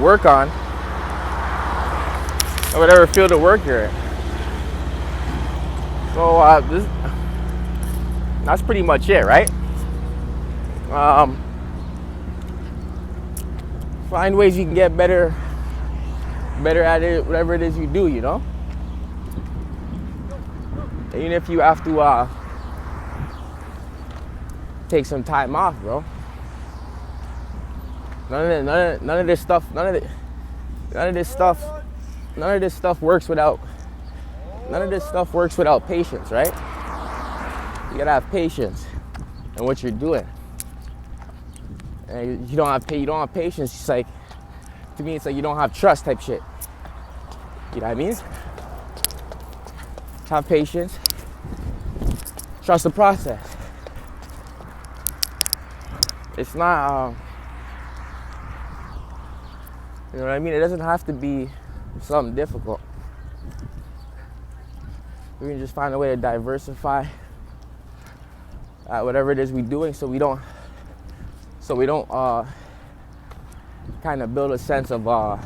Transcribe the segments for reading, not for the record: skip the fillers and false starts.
work on, or whatever field of work you're in. So that's pretty much it, right? Find ways you can get better at it, whatever it is you do, you know? Even if you have to take some time off, bro. None of this stuff works without patience, right? You gotta have patience in what you're doing. And you don't have patience. It's like, to me, it's like you don't have trust type shit. You know what I mean? Have patience. Trust the process. It's not, you know what I mean? It doesn't have to be something difficult. We can just find a way to diversify whatever it is we're doing, so we don't kind of build a sense of I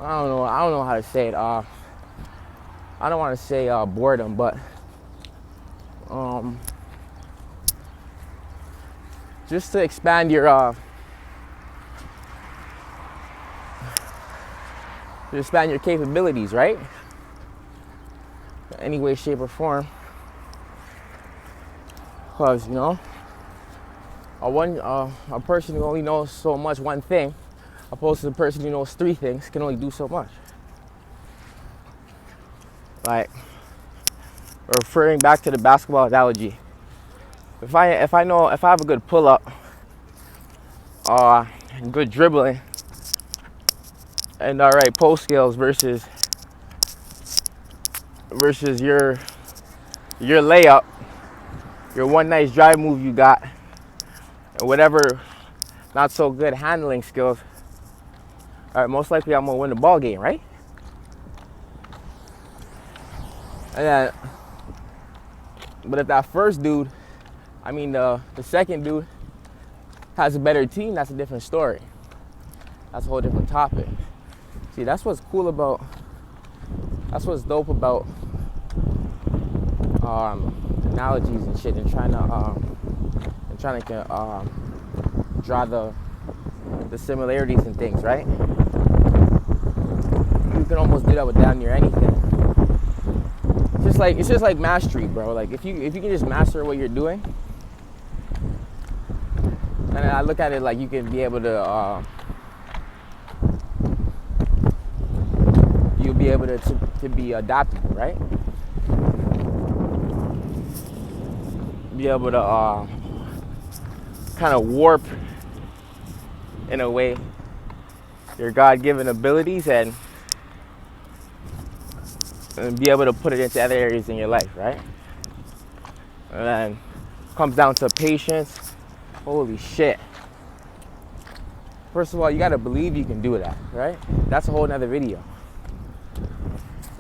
don't know how to say it. I don't want to say boredom, but just to expand your capabilities, right? In any way, shape, or form. Because, you know, a person who only knows so much one thing, opposed to the person who knows three things, can only do so much. Like, referring back to the basketball analogy, if I have a good pull up, good dribbling, and all right post skills versus your layup, your one nice drive move you got, and whatever not so good handling skills, all right, most likely I'm gonna win the ball game, right? And then, but if that first dude, the second dude has a better team, that's a different story. That's a whole different topic. See, that's what's dope about analogies and shit, and trying to draw the similarities and things, right? You can almost do that with damn near anything. It's just like mastery, bro. Like if you can just master what you're doing, and I look at it like you can be able to you'll be able to be adaptable, right? Be able to kind of warp, in a way, your God-given abilities and be able to put it into other areas in your life, right? And then comes down to patience. Holy shit. First of all, you gotta believe you can do that, right? That's a whole nother video.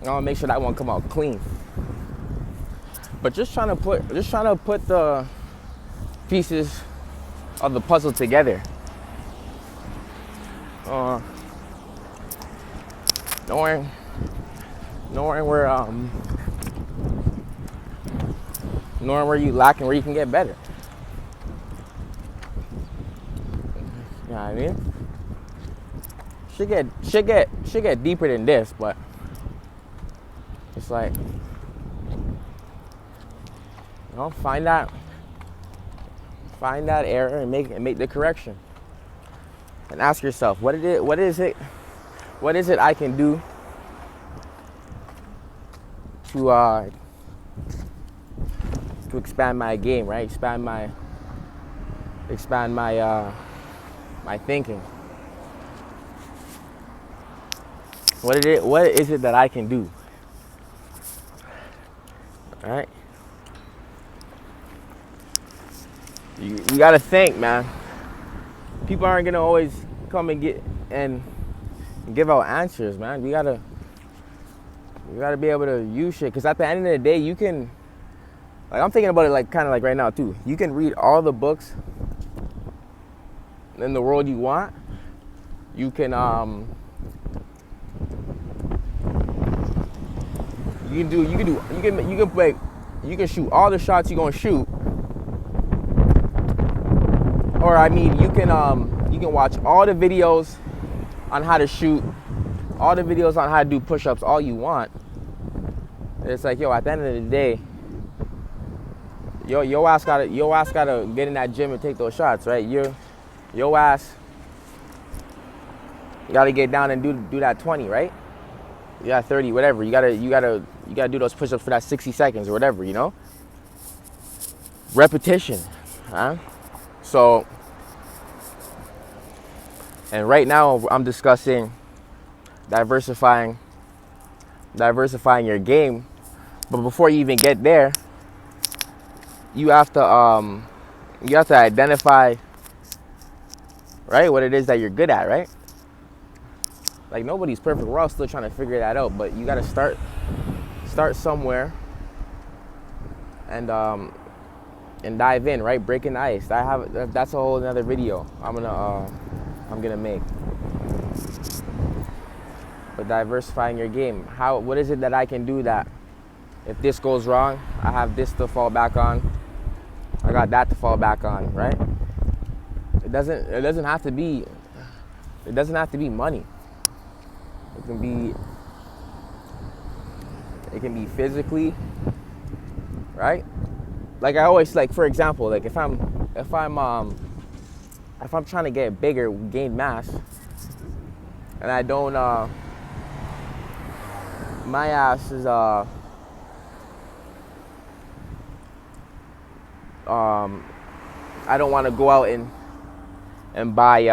I wanna make sure that one come out clean. But just trying to put the pieces of the puzzle together. Knowing where you lack and where you can get better. You know what I mean? Should get deeper than this, but it's like, you know, find that error and make the correction. And ask yourself, what is it I can do to expand my game, right? Expand my my thinking. What is it that I can do? All right? You gotta think, man. People aren't gonna always come and give out answers, man. We gotta be able to use shit, because at the end of the day, you can, like, I'm thinking about it like kind of like right now too. You can read all the books in the world you want, You can you can shoot all the shots you're gonna shoot, or I mean you can watch all the videos on how to shoot, all the videos on how to do push-ups all you want. It's like, yo, at the end of the day, your ass gotta get in that gym and take those shots, right? Your ass gotta get down and do that 20, right? You got 30, whatever. You gotta do those push-ups for that 60 seconds or whatever, you know? Repetition, huh? So, and right now I'm discussing diversifying your game. But before you even get there, you have to identify, right, what it is that you're good at, right? Like, nobody's perfect. We're all still trying to figure that out, but you got to start somewhere and dive in, right? Breaking the ice. That's a whole another video I'm gonna make. But diversifying your game. What is it that I can do that if this goes wrong, I have this to fall back on. I got that to fall back on, right? It doesn't have to be money. It can be physically, right? Like I always, like, for example, like if I'm trying to get bigger, gain mass, and I don't my ass is I don't want to go out and buy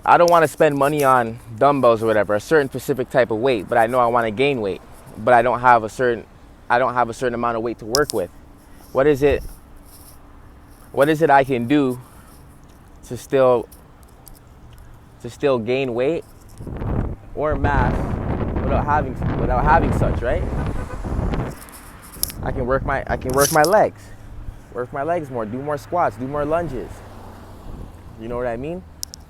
I don't want to spend money on dumbbells or whatever, a certain specific type of weight, but I know I want to gain weight, but I don't have a certain amount of weight to work with. What is it I can do to still gain weight or mass without having such, right? I can work my legs. Work my legs more, do more squats, do more lunges. You know what I mean?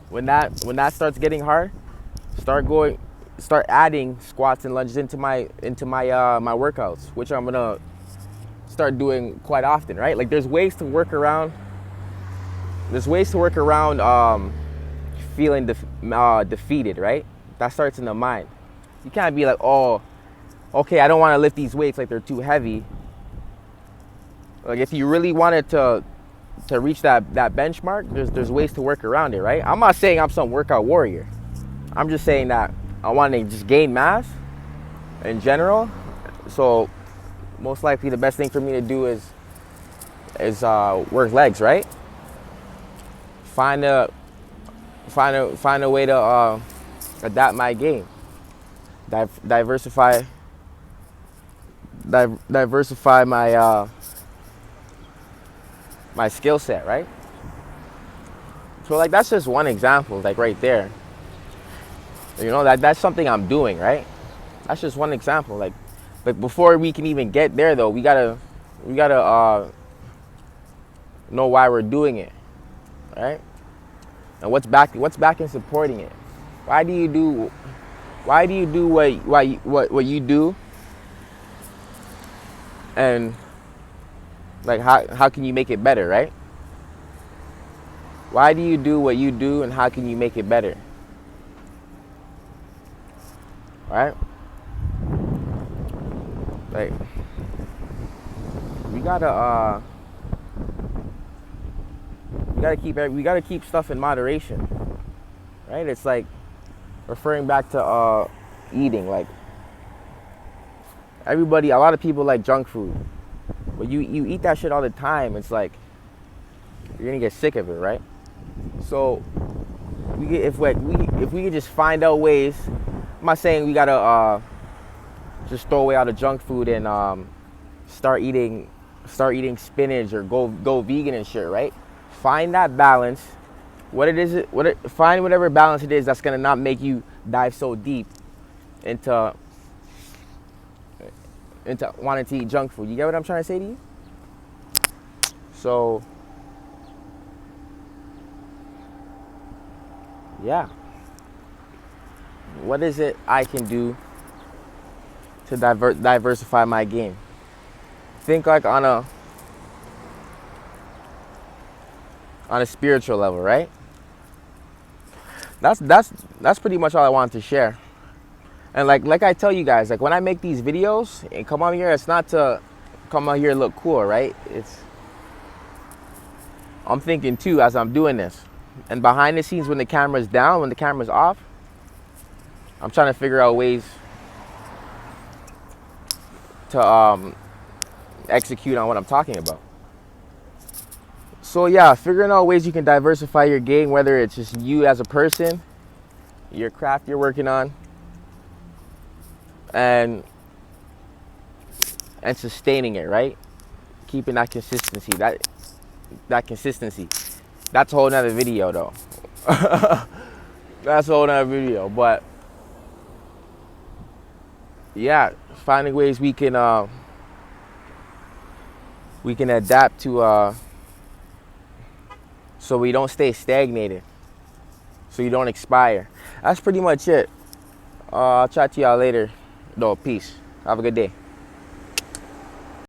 When that starts getting hard, start adding squats and lunges into my my workouts, which I'm gonna start doing quite often, right? Like there's ways to work around feeling defeated, right? That starts in the mind. You can't be like, oh, okay, I don't want to lift these weights like they're too heavy. Like if you really wanted to reach that benchmark, there's ways to work around it, right? I'm not saying I'm some workout warrior. I'm just saying that I want to just gain mass in general. So most likely the best thing for me to do is work legs, right? Find a way to adapt my game. Diversify my skill set, right? So like that's just one example, like right there. You know, that's something I'm doing, right? That's just one example. Like before we can even get there though, we gotta know why we're doing it, right? And what's back in supporting it. Why do you do what you do? And like how can you make it better, right? Why do you do what you do and how can you make it better? Right? Like we gotta keep stuff in moderation. Right? It's like referring back to eating, like a lot of people like junk food. But you eat that shit all the time, it's like you're gonna get sick of it, right? So if we could just find out ways. I'm not saying we gotta just throw away all the junk food and start eating spinach or go vegan and shit, right? Find that balance. Find whatever balance it is that's gonna not make you dive so deep into wanting to eat junk food. You get what I'm trying to say to you? So yeah, what is it I can do to diversify my game? Think like on a spiritual level, right? That's pretty much all I wanted to share. And like I tell you guys, like when I make these videos and come on here, it's not to come on here and look cool, right? I'm thinking too as I'm doing this. And behind the scenes, when the camera's down, when the camera's off, I'm trying to figure out ways to execute on what I'm talking about. So yeah, figuring out ways you can diversify your game, whether it's just you as a person, your craft you're working on, and sustaining it, right? Keeping that consistency. That consistency. That's a whole nother video though. That's a whole nother video. But yeah, finding ways we can adapt to so we don't stay stagnated, so you don't expire. That's pretty much it. I'll chat to y'all later. No, peace. Have a good day.